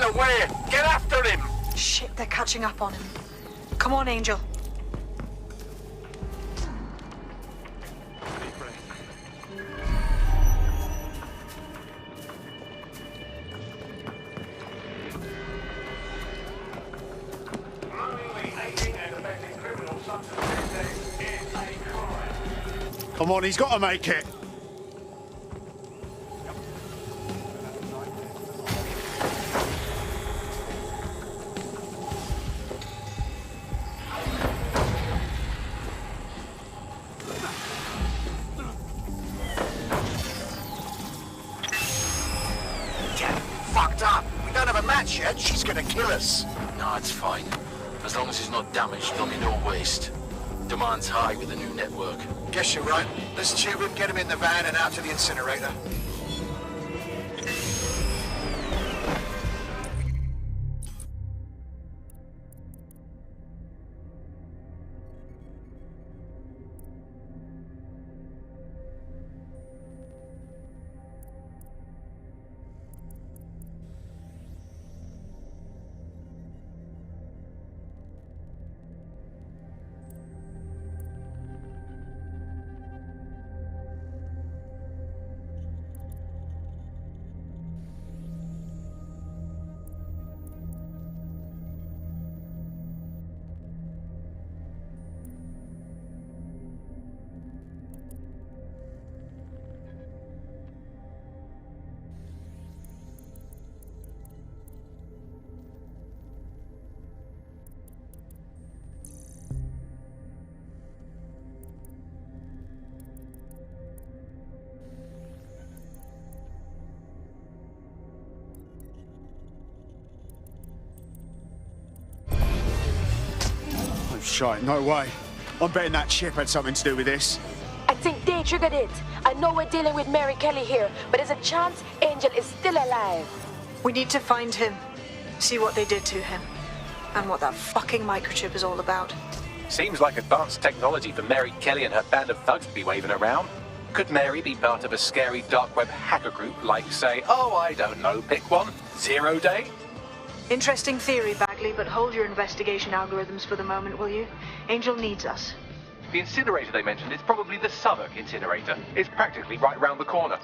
away! Get after him! Shit, they're catching up on him. Come on, Angel. Come on, he's got to make it. Fucked up. We don't have a match yet. She's gonna kill us. No, it's fine. As long as he's not damaged, there'll be no waste. Demand's high with the new network. Guess you're right. Let's tube him, get him in the van and out to the incinerator. Shite, no way. I'm betting that ship had something to do with this. I think they triggered it. I know we're dealing with Mary Kelly here, but there's a chance Angel is still alive. We need to find him, see what they did to him, and what that fucking microchip is all about. Seems like advanced technology for Mary Kelly and her band of thugs to be waving around. Could Mary be part of a scary dark web hacker group like, say, oh, I don't know, pick one, 0 Day? Interesting theory, Bagley, but hold your investigation algorithms for the moment, will you? Angel needs us. The incinerator they mentioned is probably the Southwark incinerator. It's practically right round the corner.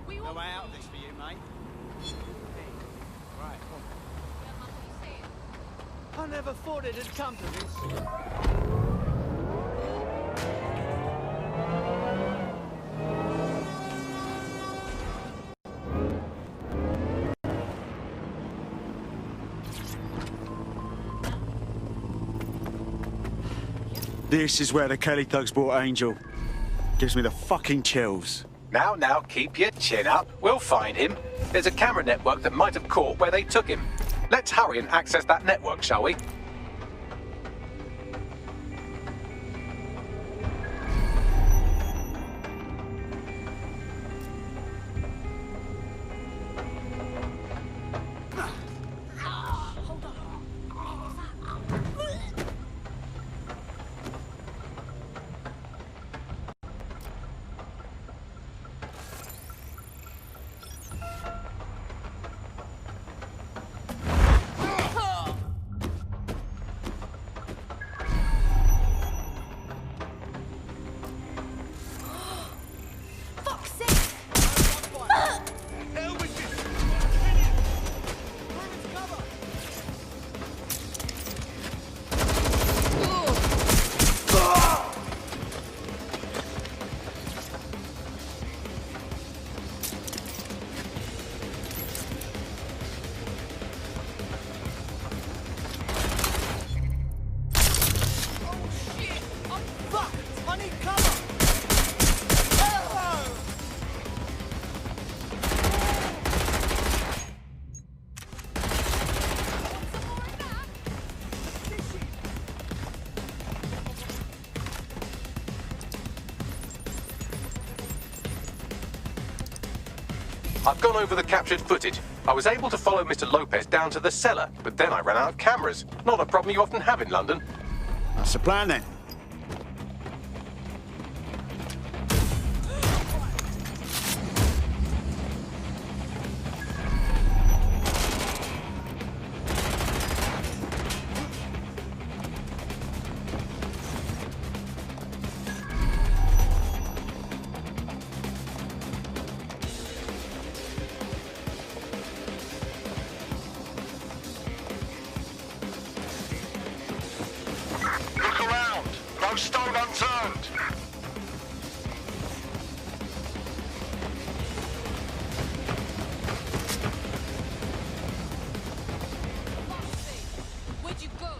No way out of this for you, mate. Right, come on. I never thought it had come to this. This is where the Kelly thugs brought Angel. Gives me the fucking chills. Now, keep your chin up. We'll find him. There's a camera network that might have caught where they took him. Let's hurry and access that network, shall we? I've gone over the captured footage. I was able to follow Mr. Lopez down to the cellar, but then I ran out of cameras. Not a problem you often have in London. That's the plan then. Look around. No stone unturned. Where'd you go?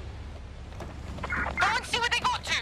Go and see what they got to!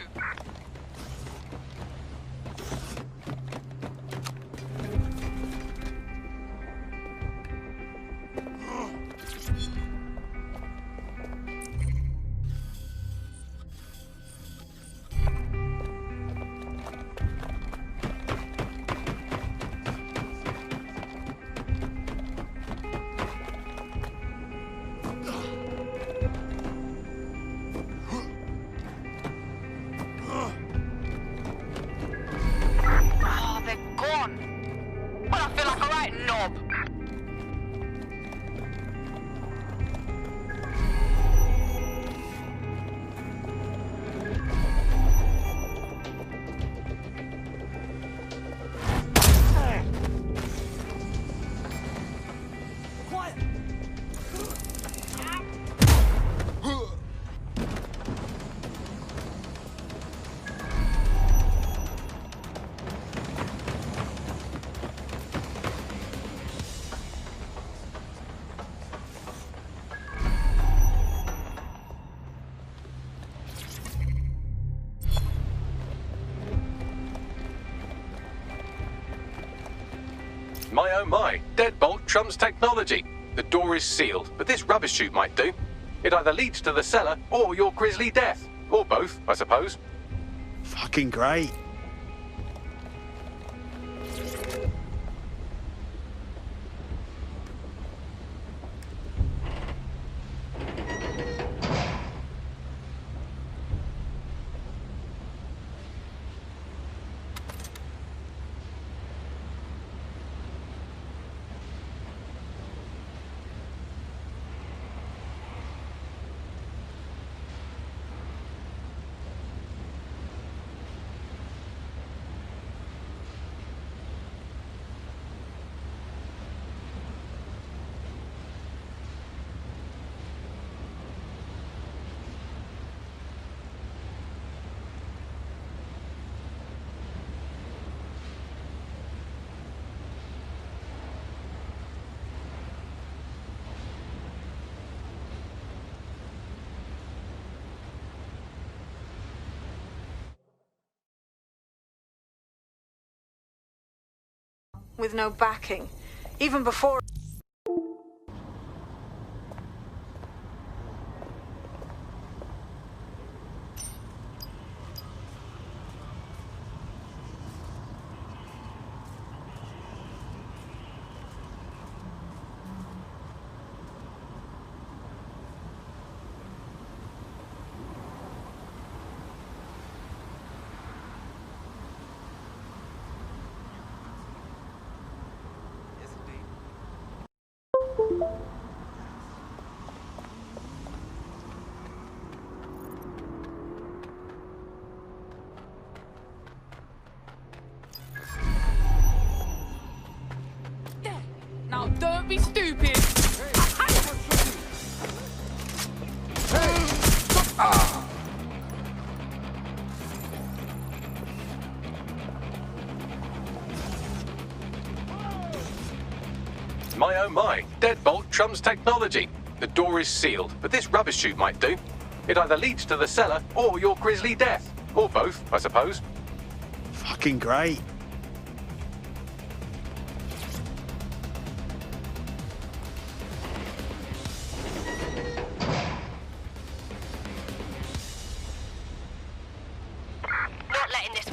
Oh, they're gone. Well, I feel like a right knob. Quiet! My oh my, deadbolt trumps technology. The door is sealed, but this rubbish chute might do. It either leads to the cellar or your grisly death. Or both, I suppose. Fucking great. With no backing. Even before... There. Now don't be stupid. My oh my, deadbolt trumps technology. The door is sealed, but this rubbish chute might do. It either leads to the cellar or your grisly death. Or both, I suppose. Fucking great. Not letting this.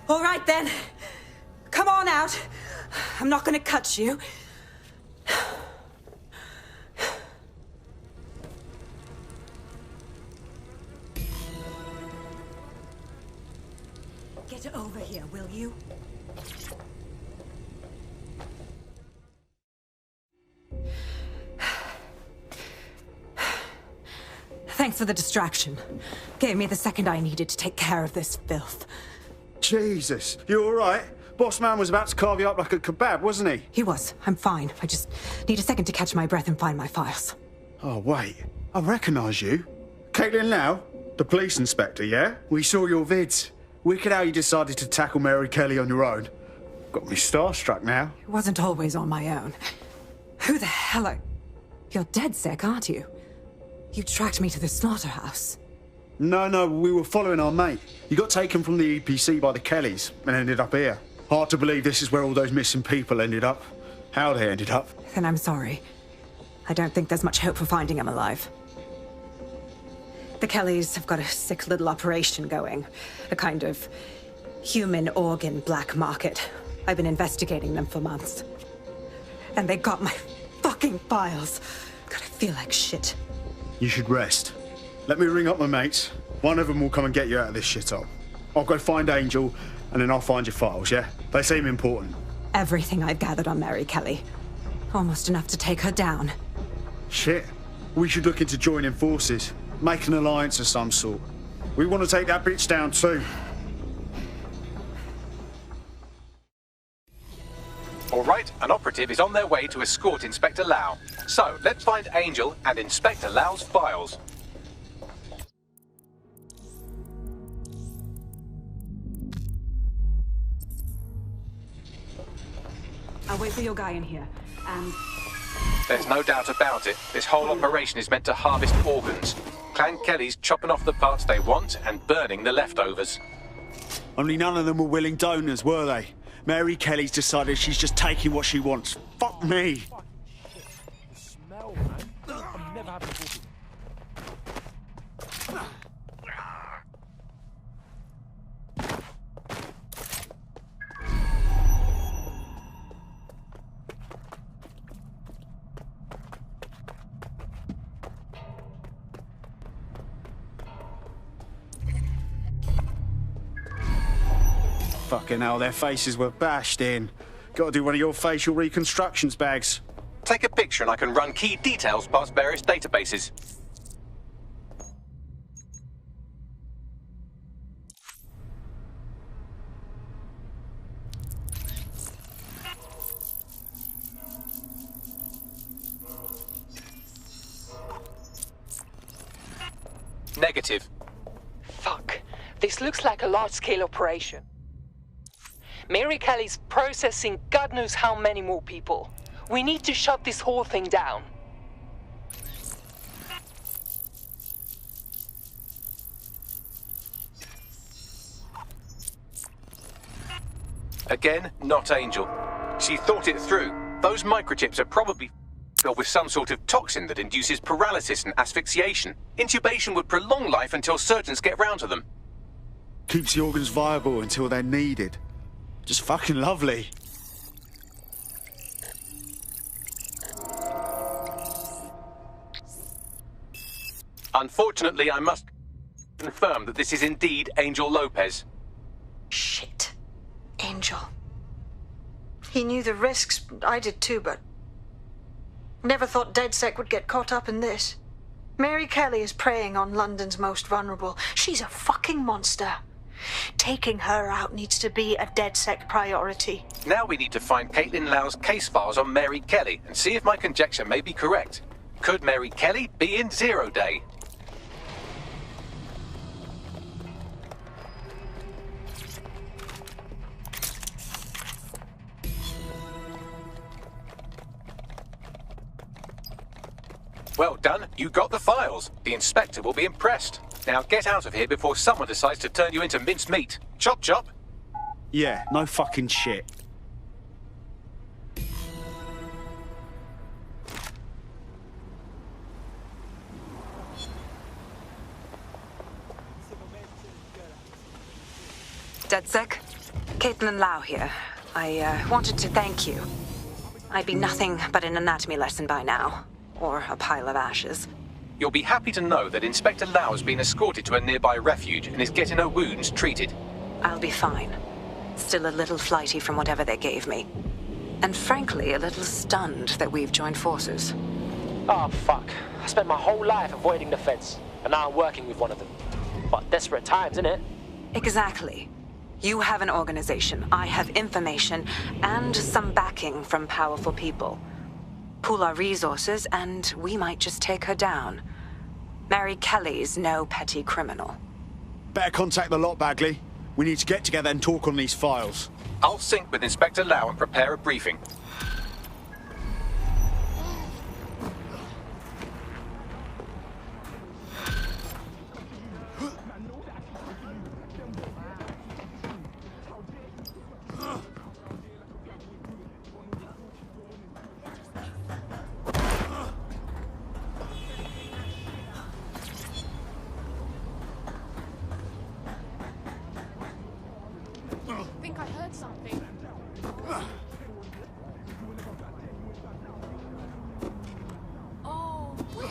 All right, then. Come on out. I'm not gonna cut you. Get over here, will you? Thanks for the distraction. Gave me the second I needed to take care of this filth. Jesus, you all right? Boss man was about to carve you up like a kebab, wasn't he? He was. I'm fine. I just need a second to catch my breath and find my files. Oh, wait. I recognise you. Caitlin Lau? The police inspector, yeah? We saw your vids. Wicked how you decided to tackle Mary Kelly on your own. Got me starstruck now. It wasn't always on my own. Who the hell are... You're dead sick, aren't you? You tracked me to the slaughterhouse. No, we were following our mate. He got taken from the EPC by the Kellys and ended up here. Hard to believe this is where all those missing people ended up. How they ended up. Then I'm sorry. I don't think there's much hope for finding him alive. The Kellys have got a sick little operation going. A kind of human organ black market. I've been investigating them for months. And they got my fucking files. God, I feel like shit. You should rest. Let me ring up my mates. One of them will come and get you out of this shithole. I'll go find Angel, and then I'll find your files, yeah? They seem important. Everything I've gathered on Mary Kelly. Almost enough to take her down. Shit. We should look into joining forces. Make an alliance of some sort. We want to take that bitch down too. All right, an operative is on their way to escort Inspector Lau. So, let's find Angel and Inspector Lau's files. I'll wait for your guy in here, and... There's no doubt about it. This whole operation is meant to harvest organs. Clan Kelly's chopping off the parts they want and burning the leftovers. Only none of them were willing donors, were they? Mary Kelly's decided she's just taking what she wants. Fuck me! The smell, man. I'm never having a boogie. Fucking hell, their faces were bashed in. Gotta do one of your facial reconstructions, Bags. Take a picture and I can run key details past various databases. Negative. Fuck. This looks like a large-scale operation. Mary Kelly's processing God knows how many more people. We need to shut this whole thing down. Again, not Angel. She thought it through. Those microchips are probably filled with some sort of toxin that induces paralysis and asphyxiation. Intubation would prolong life until surgeons get round to them. Keeps the organs viable until they're needed. Just fucking lovely. Unfortunately, I must confirm that this is indeed Angel Lopez. Shit. Angel. He knew the risks. I did too, but... Never thought DedSec would get caught up in this. Mary Kelly is preying on London's most vulnerable. She's a fucking monster. Taking her out needs to be a DedSec priority. Now we need to find Caitlin Lau's case files on Mary Kelly and see if my conjecture may be correct. Could Mary Kelly be in Zero Day? Well done, you got the files. The inspector will be impressed. Now get out of here before someone decides to turn you into minced meat. Chop chop. Yeah, no fucking shit. DedSec? Caitlin Lau here. I wanted to thank you. I'd be nothing but an anatomy lesson by now. Or a pile of ashes. You'll be happy to know that Inspector Lau has been escorted to a nearby refuge and is getting her wounds treated. I'll be fine. Still a little flighty from whatever they gave me. And frankly, a little stunned that we've joined forces. Oh, fuck. I spent my whole life avoiding the feds, and now I'm working with one of them. But desperate times, innit? Exactly. You have an organization, I have information, and some backing from powerful people. Pool our resources, and we might just take her down. Mary Kelly's no petty criminal. Better contact the lot, Bagley. We need to get together and talk on these files. I'll sync with Inspector Lau and prepare a briefing. I think I heard something. Oh, wait.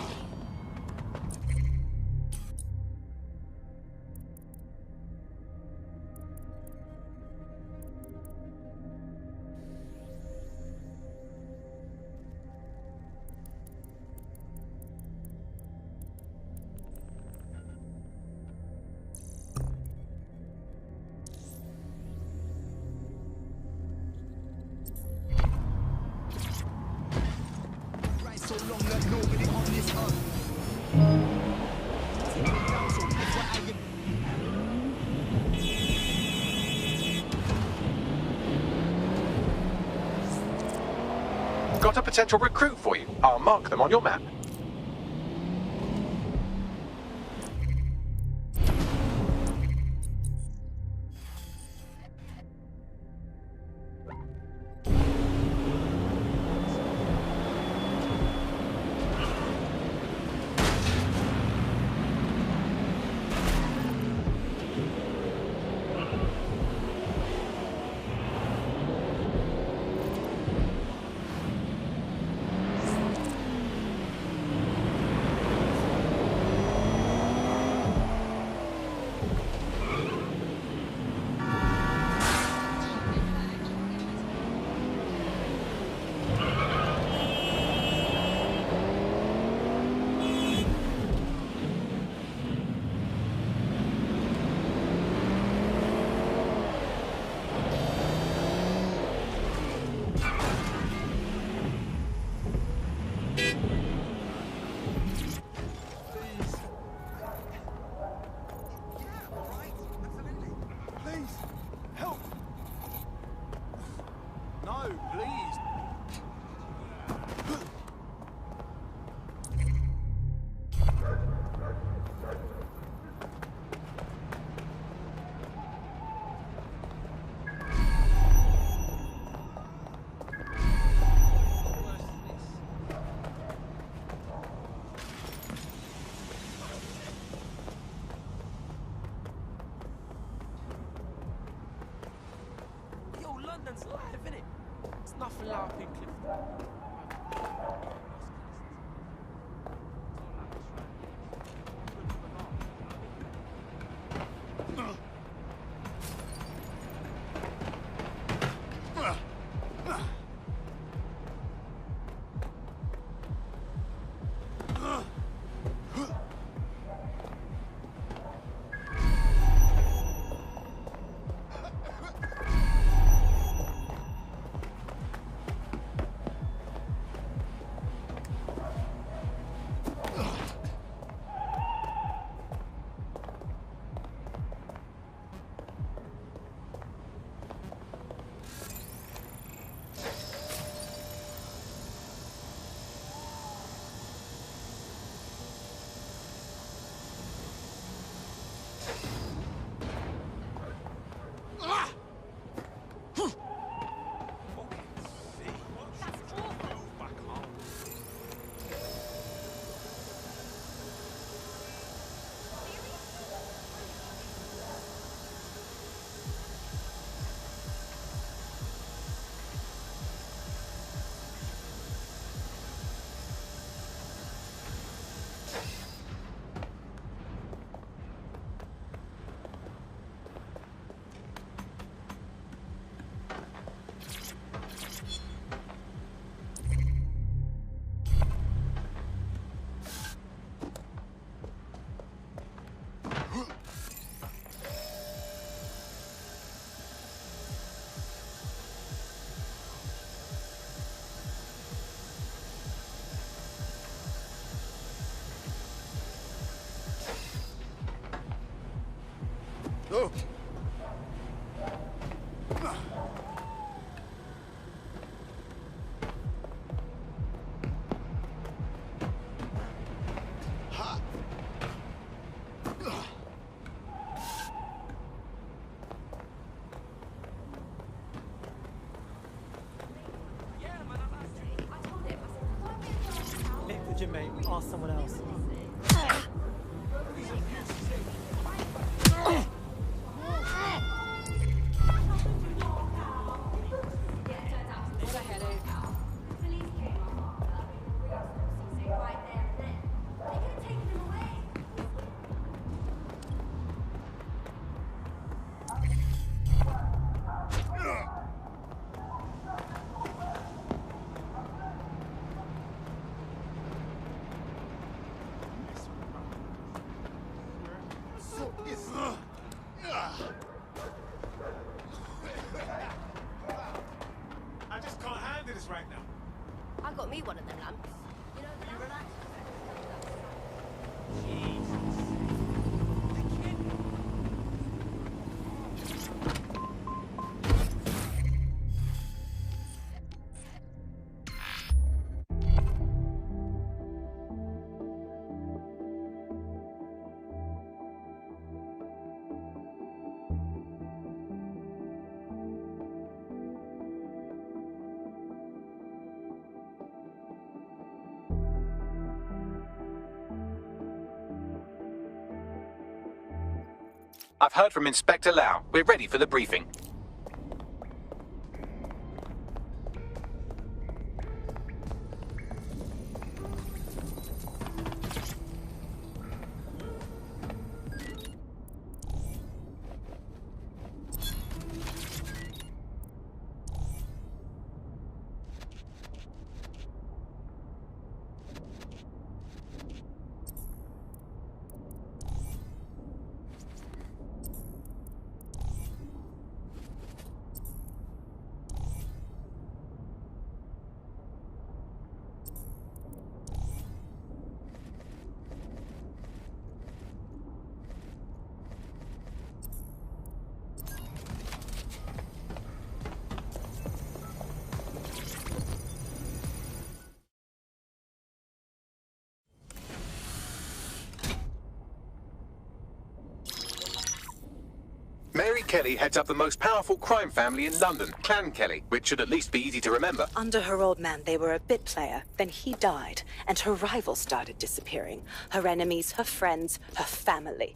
Got a potential recruit for you. I'll mark them on your map. London's live, innit? It's nothing like up in Clifton. Oh. Nick the gym mate, ask someone else. I just can't handle this right now. I got me one of them lamps. You know that? I've heard from Inspector Lau. We're ready for the briefing. Mary Kelly heads up the most powerful crime family in London, Clan Kelly, which should at least be easy to remember. Under her old man, they were a bit player. Then he died, and her rivals started disappearing. Her enemies, her friends, her family.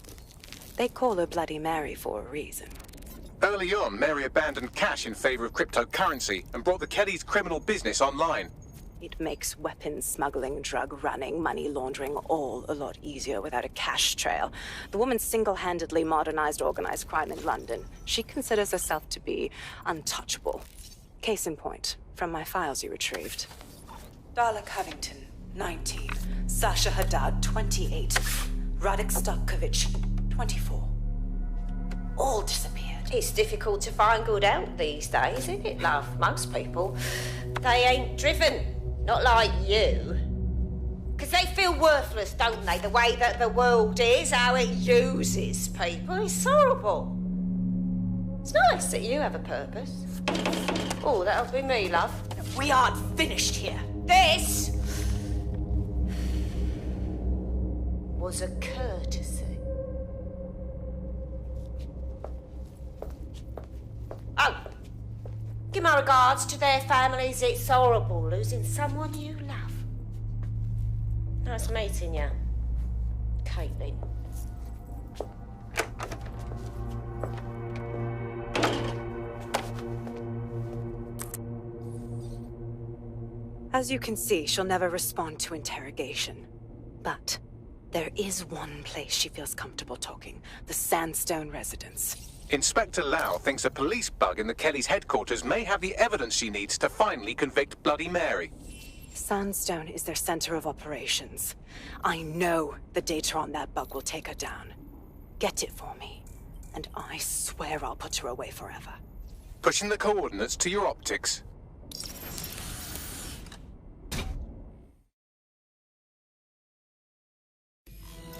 They call her Bloody Mary for a reason. Early on, Mary abandoned cash in favor of cryptocurrency and brought the Kellys' criminal business online. It makes weapons smuggling, drug running, money laundering all a lot easier without a cash trail. The woman single-handedly modernized organized crime in London. She considers herself to be untouchable. Case in point, from my files you retrieved. Darla Covington, 19. Sasha Haddad, 28. Radek Starkovich, 24. All disappeared. It's difficult to find good help these days, isn't it, love? Most people, they ain't driven. Not like you. Because they feel worthless, don't they? The way that the world is, how it uses people. It's horrible. It's nice that you have a purpose. Oh, that'll be me, love. We aren't finished here. This was a courtesy. Oh. Give my regards to their families. It's horrible losing someone you love. Nice meeting you, Caitlin. As you can see, she'll never respond to interrogation. But there is one place she feels comfortable talking. The Sandstone residence. Inspector Lau thinks a police bug in the Kellys' headquarters may have the evidence she needs to finally convict Bloody Mary. Sandstone is their center of operations. I know the data on that bug will take her down. Get it for me, and I swear I'll put her away forever. Pushing the coordinates to your optics.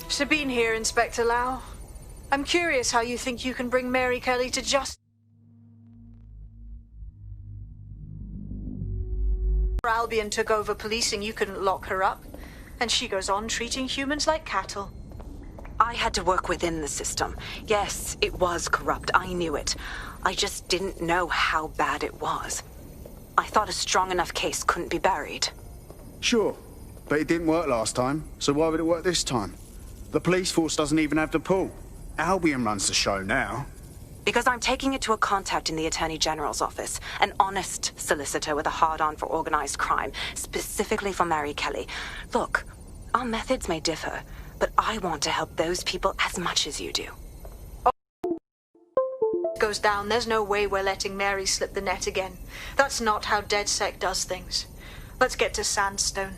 Sabine here, Inspector Lau. I'm curious how you think you can bring Mary Kelly to justice. Albion took over policing, you couldn't lock her up. And she goes on treating humans like cattle. I had to work within the system. Yes, it was corrupt. I knew it. I just didn't know how bad it was. I thought a strong enough case couldn't be buried. Sure, but it didn't work last time, so why would it work this time? The police force doesn't even have the pull. Albion runs the show now. Because I'm taking it to a contact in the Attorney General's office, an honest solicitor with a hard-on for organized crime, specifically for Mary Kelly. Look, our methods may differ, but I want to help those people as much as you do. Goes down, there's no way we're letting Mary slip the net again. That's not how DedSec does things. Let's get to Sandstone.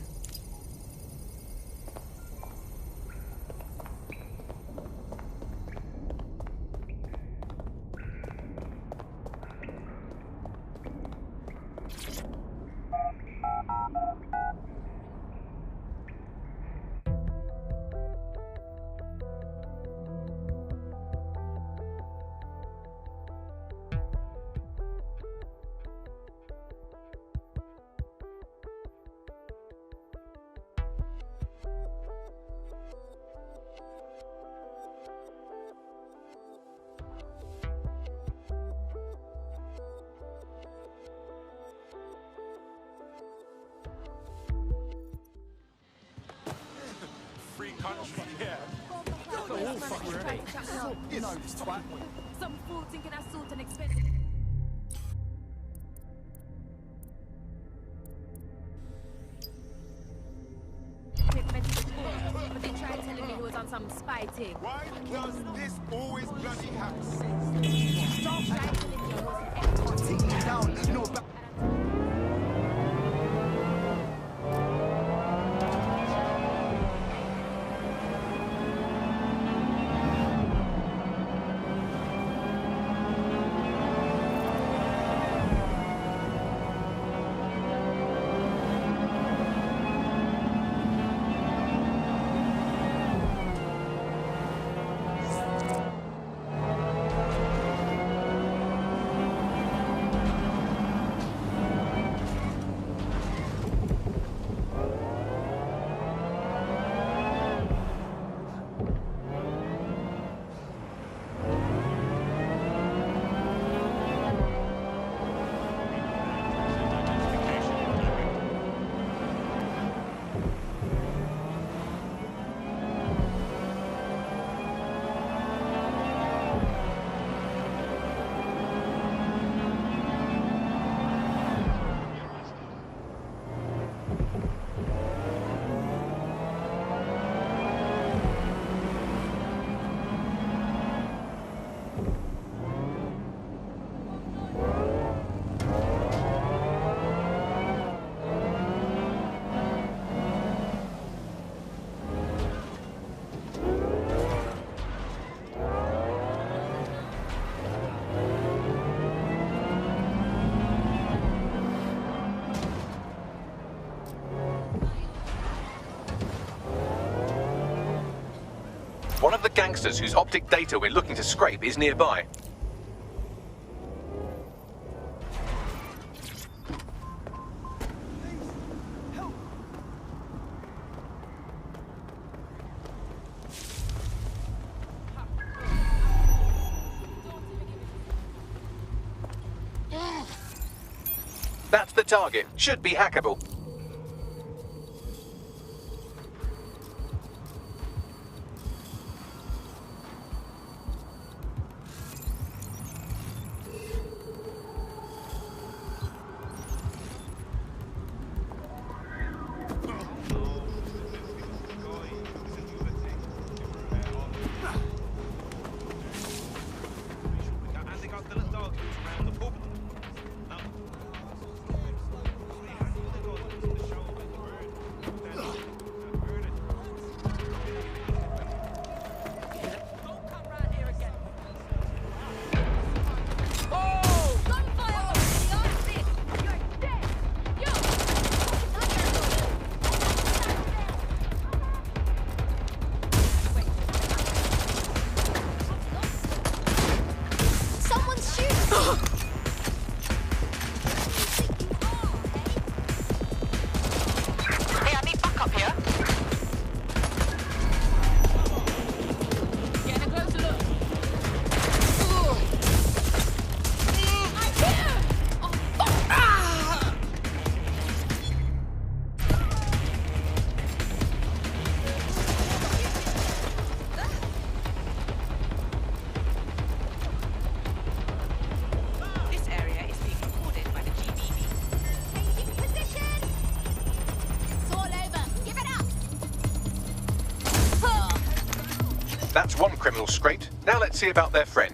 Some fool thinking I sold an expensive. But they tried telling me he was on some spy thing. Why does this always bloody happen? Stop trying telling me he was an Take me down, you know about. One of the gangsters whose optic data we're looking to scrape is nearby. That's the target. Should be hackable. That's one criminal scraped. Now let's see about their friend.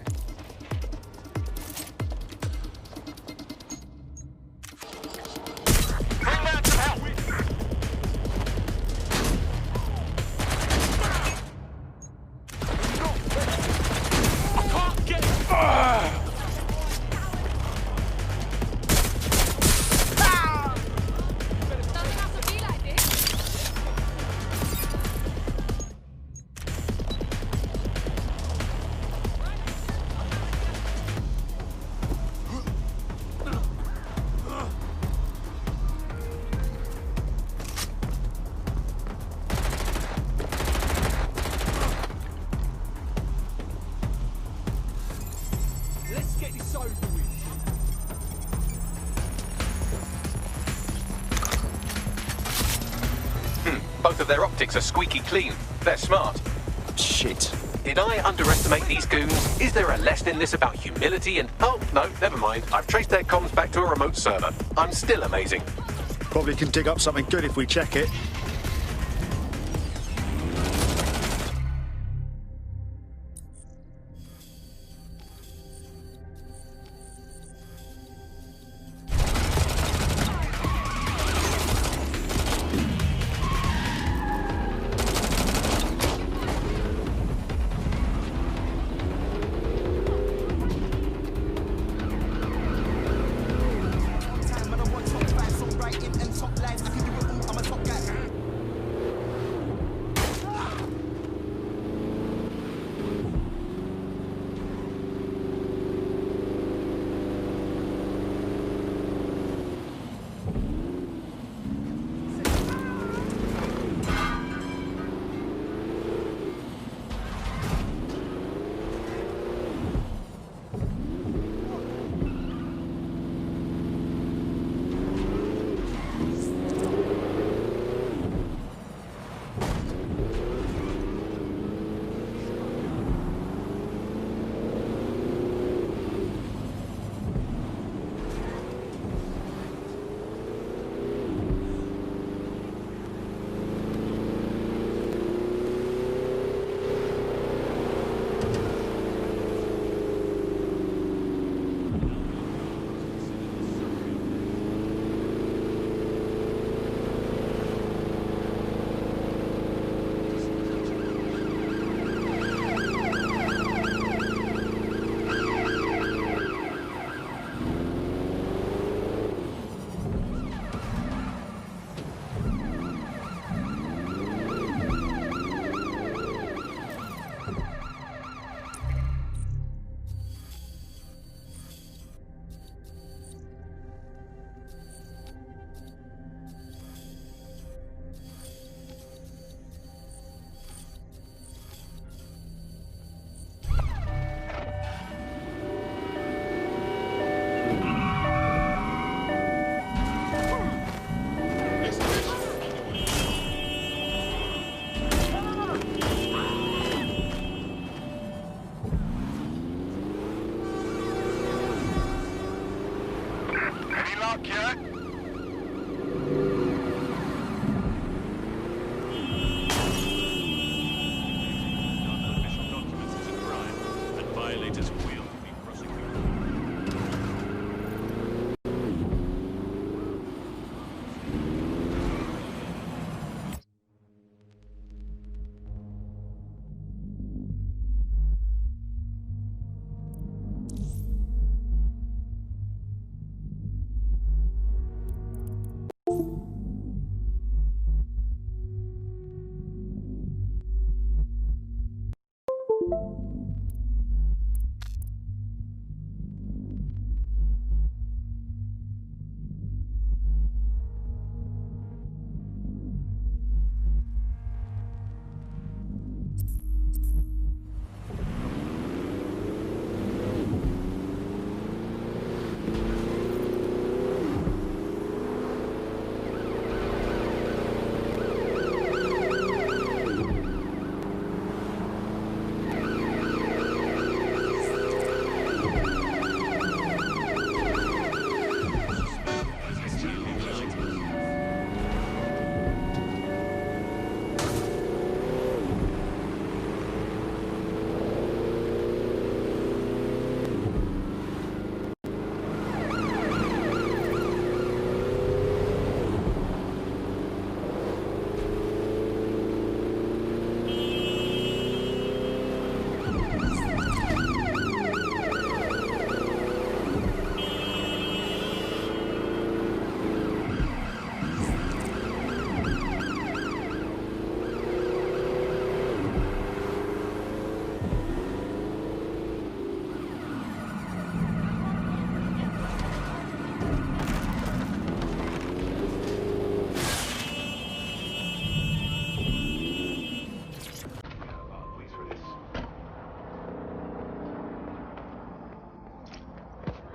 Let's get this over with. Both of their optics are squeaky clean. They're smart. Shit. Did I underestimate these goons? Is there a lesson in this about humility and... Oh, no, never mind. I've traced their comms back to a remote server. I'm still amazing. Probably can dig up something good if we check it.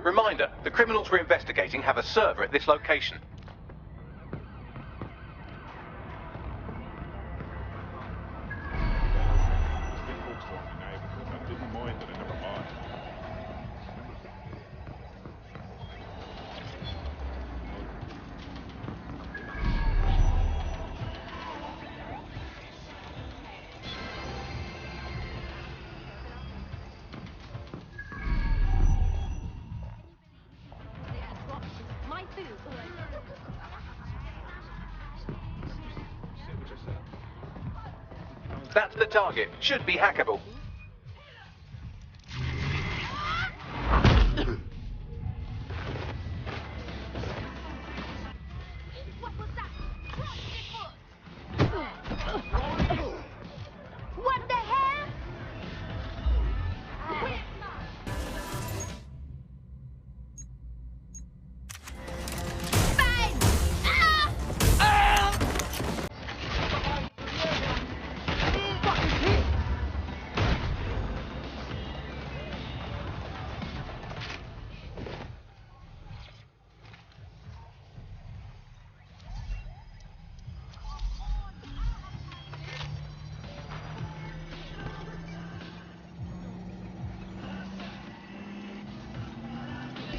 Reminder, the criminals we're investigating have a server at this location. My food. That's the target. Should be hackable. What the hell?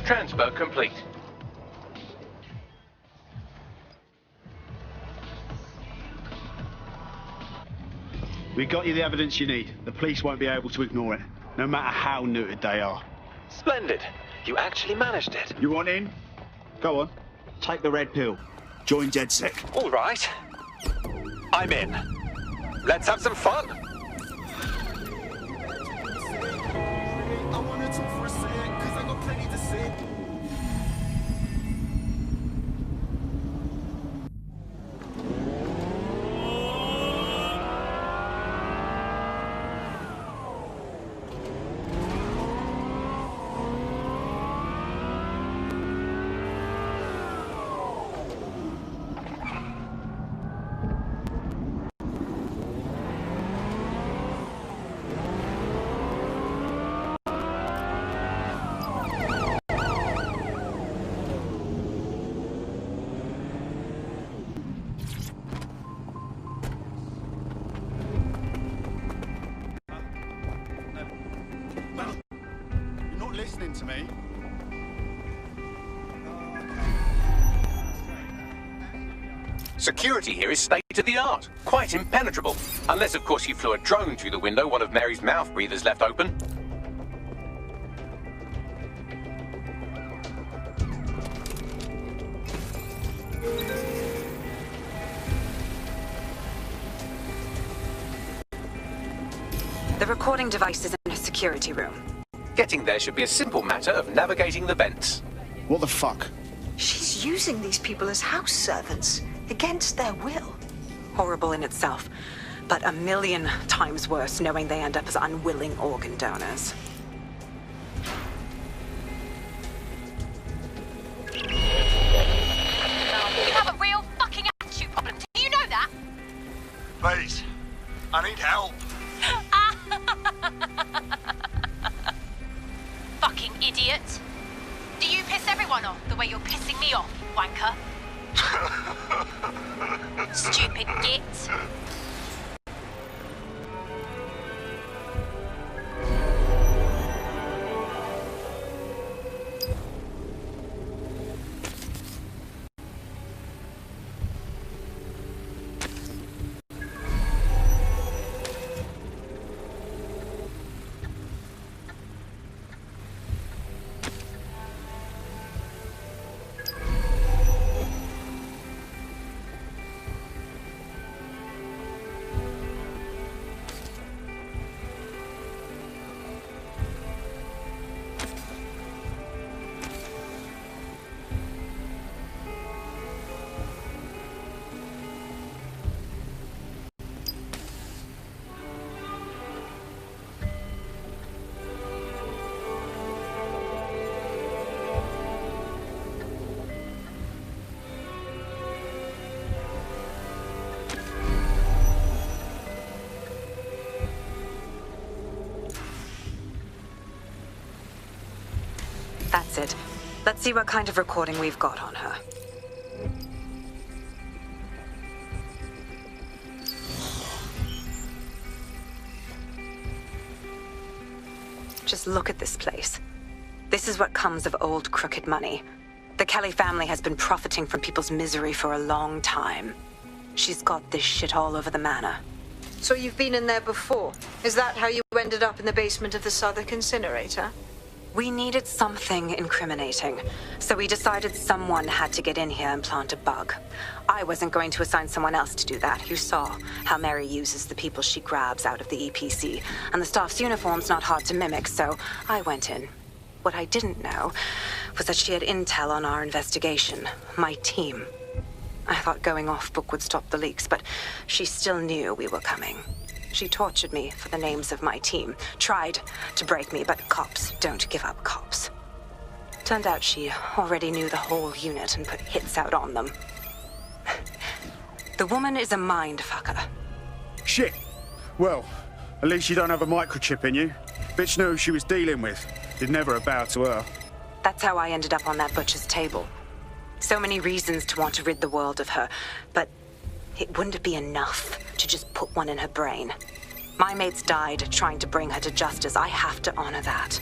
Transfer complete. We got you the evidence you need. The police won't be able to ignore it, no matter how neutered they are. Splendid. You actually managed it. You want in? Go on. Take the red pill. Join DedSec. All right. I'm in. Let's have some fun. I wanna talk for a sec, cause I got plenty to say. You're not listening to me. Security here is state of the art. Quite impenetrable. Unless, of course, you flew a drone through the window one of Mary's mouth breathers left open. The recording device is in a security room. Getting there should be a simple matter of navigating the vents. What the fuck? She's using these people as house servants, against their will. Horrible in itself, but a million times worse knowing they end up as unwilling organ donors. You have a real fucking attitude problem. Do you know that? Please, I need help. Fucking idiot. Do you piss everyone off the way you're pissing me off, wanker? Stupid git. That's it. Let's see what kind of recording we've got on her. Just look at this place. This is what comes of old crooked money. The Kelly family has been profiting from people's misery for a long time. She's got this shit all over the manor. So you've been in there before? Is that how you ended up in the basement of the Southwark incinerator? We needed something incriminating, so we decided someone had to get in here and plant a bug. I wasn't going to assign someone else to do that. You saw how Mary uses the people she grabs out of the EPC, and the staff's uniform's not hard to mimic, so I went in. What I didn't know was that she had intel on our investigation, my team. I thought going off book would stop the leaks, but she still knew we were coming. She tortured me for the names of my team, tried to break me, but cops don't give up cops. Turned out she already knew the whole unit and put hits out on them. The woman is a mind fucker. Shit. Well, at least you don't have a microchip in you. Bitch knew who she was dealing with. You'd never bow to her. That's how I ended up on that butcher's table. So many reasons to want to rid the world of her, but it wouldn't be enough to just put one in her brain. My mates died trying to bring her to justice. I have to honor that.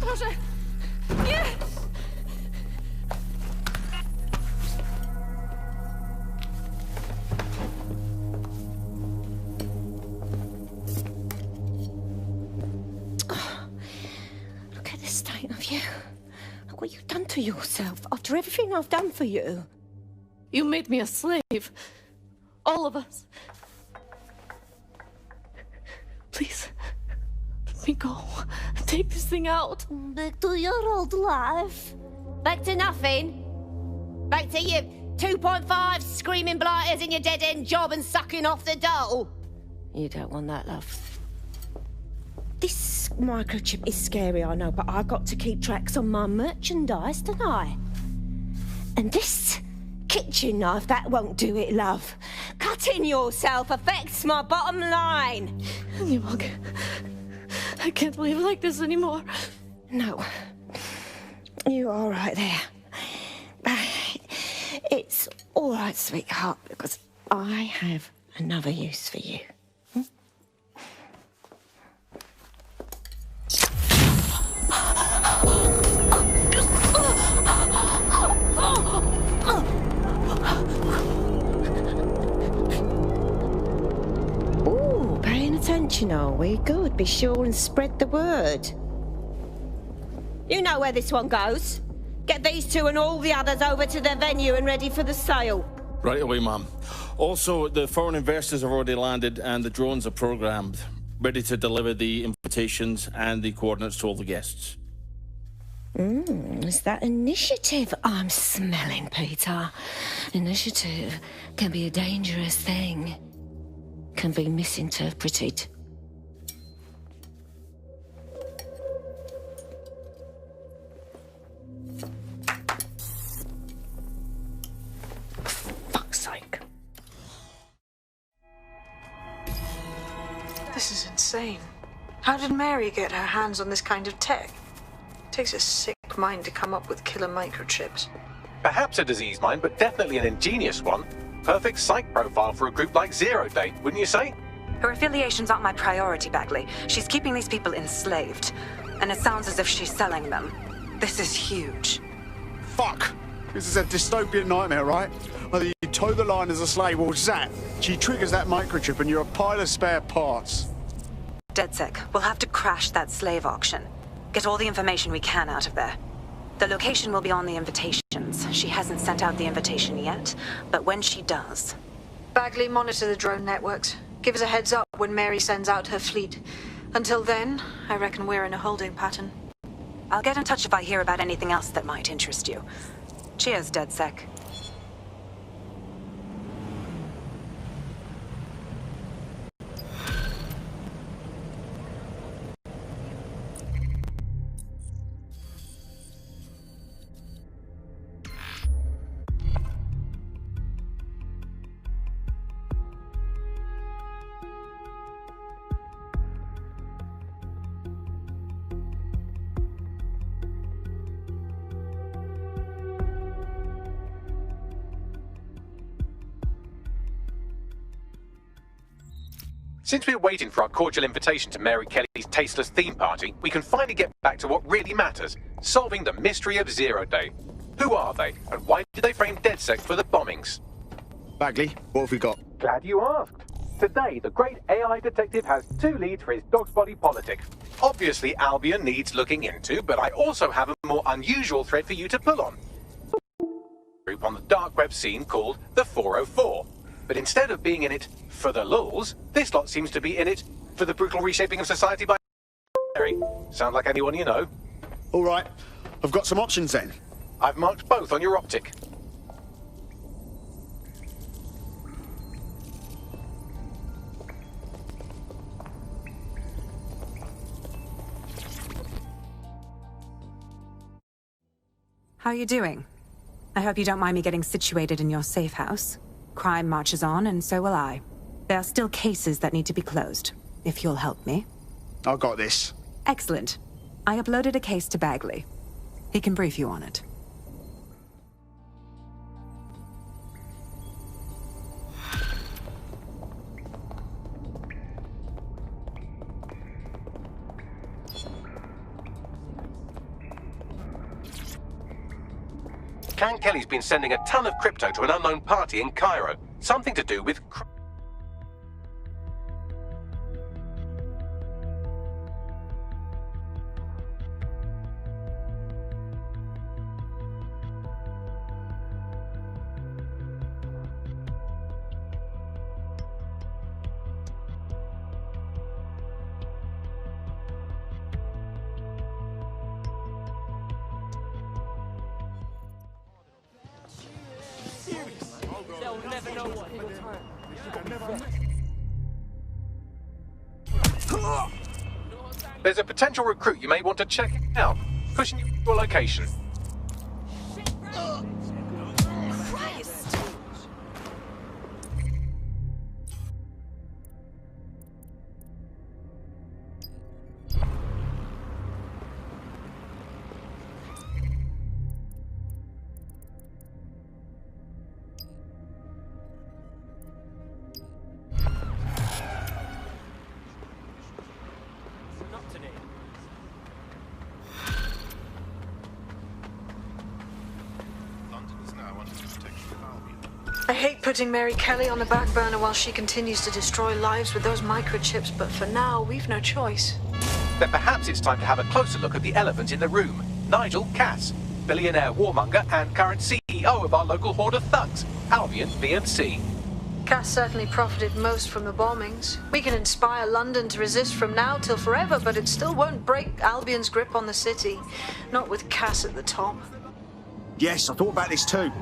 Proszę! Nie! Look at the state of you. Look what you've done to yourself after everything I've done for you. You made me a slave. All of us. Please, let me go. Take this thing out. Back to your old life. Back to nothing. Back to you 2.5 screaming blighters in your dead-end job and sucking off the dole. You don't want that, love. This microchip is scary, I know, but I got to keep tracks on my merchandise, don't I? And this kitchen knife, that won't do it, love. Cutting yourself affects my bottom line. I can't live like this anymore. No. You're all right there. It's all right, sweetheart, because I have another use for you. Ooh, paying attention, are we? Good. Be sure and spread the word. You know where this one goes. Get these two and all the others over to their venue and ready for the sale. Right away, Mum. Also, the foreign investors have already landed and the drones are programmed, ready to deliver the invitations and the coordinates to all the guests. Is that initiative I'm smelling, Peter? Initiative can be a dangerous thing. Can be misinterpreted. Fuck's sake. This is insane. How did Mary get her hands on this kind of tech? It takes a sick mind to come up with killer microchips. Perhaps a disease mind, but definitely an ingenious one. Perfect psych profile for a group like Zero Day, wouldn't you say? Her affiliations aren't my priority, Bagley. She's keeping these people enslaved. And it sounds as if she's selling them. This is huge. Fuck! This is a dystopian nightmare, right? Either you toe the line as a slave or zap. She triggers that microchip and you're a pile of spare parts. DedSec, we'll have to crash that slave auction. Get all the information we can out of there. The location will be on the invitations. She hasn't sent out the invitation yet, but when she does... Bagley, monitor the drone networks. Give us a heads up when Mary sends out her fleet. Until then, I reckon we're in a holding pattern. I'll get in touch if I hear about anything else that might interest you. Cheers, DedSec. Since we're waiting for our cordial invitation to Mary Kelly's tasteless theme party, we can finally get back to what really matters, solving the mystery of Zero Day. Who are they, and why did they frame DedSec for the bombings? Bagley, what have we got? Glad you asked. Today, the great AI detective has 2 leads for his dog's body politic. Obviously, Albion needs looking into, but I also have a more unusual thread for you to pull on. Group on the dark web scene called the 404. But instead of being in it for the lulz, this lot seems to be in it for the brutal reshaping of society by Mary. Sound like anyone you know? All right, I've got some options then. I've marked both on your optic. How are you doing? I hope you don't mind me getting situated in your safe house. Crime marches on, and so will I. There are still cases that need to be closed, if you'll help me. I got this. Excellent. I uploaded a case to Bagley. He can brief you on it. Can Kelly's been sending a ton of crypto to an unknown party in Cairo. Something to do with... They'll never know what hit There's a potential recruit you may want to check out. Pushing you to your location. Christ! I hate putting Mary Kelly on the back burner while she continues to destroy lives with those microchips, but for now, we've no choice. Then perhaps it's time to have a closer look at the elephant in the room. Nigel Cass, billionaire warmonger and current CEO of our local horde of thugs, Albion VMC. Cass certainly profited most from the bombings. We can inspire London to resist from now till forever, but it still won't break Albion's grip on the city. Not with Cass at the top. Yes, I thought about this too.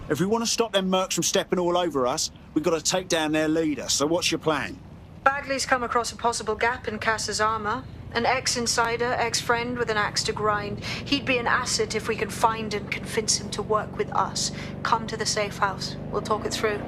If we want to stop them mercs from stepping all over us, we've got to take down their leader. So what's your plan? Bagley's come across a possible gap in Cass's armor. An ex-insider, ex-friend with an axe to grind. He'd be an asset if we can find and convince him to work with us. Come to the safe house. We'll talk it through.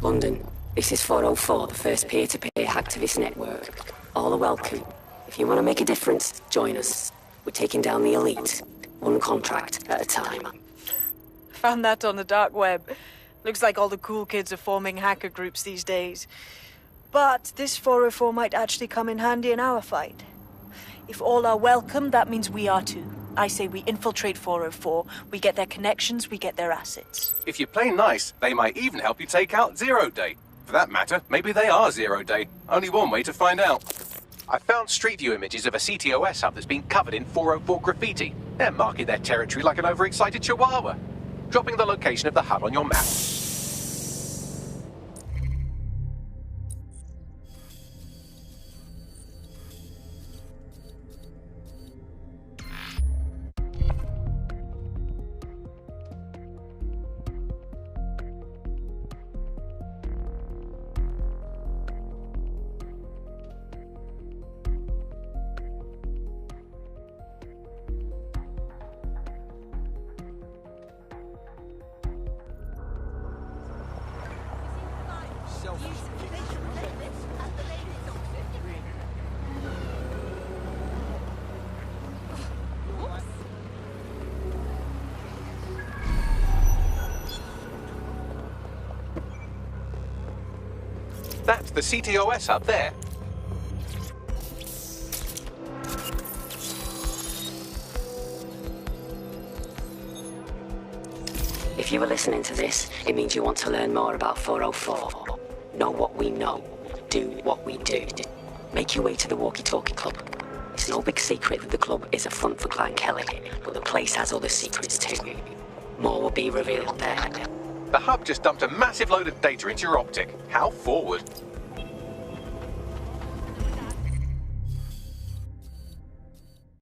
London, this is 404, the first peer-to-peer hacktivist network. All are welcome. If you want to make a difference, join us. We're taking down the elite, one contract at a time. Found that on the dark web. Looks like all the cool kids are forming hacker groups these days. But this 404 might actually come in handy in our fight. If all are welcome, that means we are too. I say we infiltrate 404, we get their connections, we get their assets. If you play nice, they might even help you take out Zero Day. For that matter, maybe they are Zero Day. Only one way to find out. I found Street View images of a CTOS hub that's been covered in 404 graffiti. They're marking their territory like an overexcited chihuahua. Dropping the location of the hub on your map. That's the CTOS up there. If you were listening to this, it means you want to learn more about 404. Know what we know. Do what we do. Make your way to the Walkie Talkie Club. It's no big secret that the club is a front for Clan Kelly, but the place has other secrets too. More will be revealed there. The hub just dumped a massive load of data into your optic. How forward.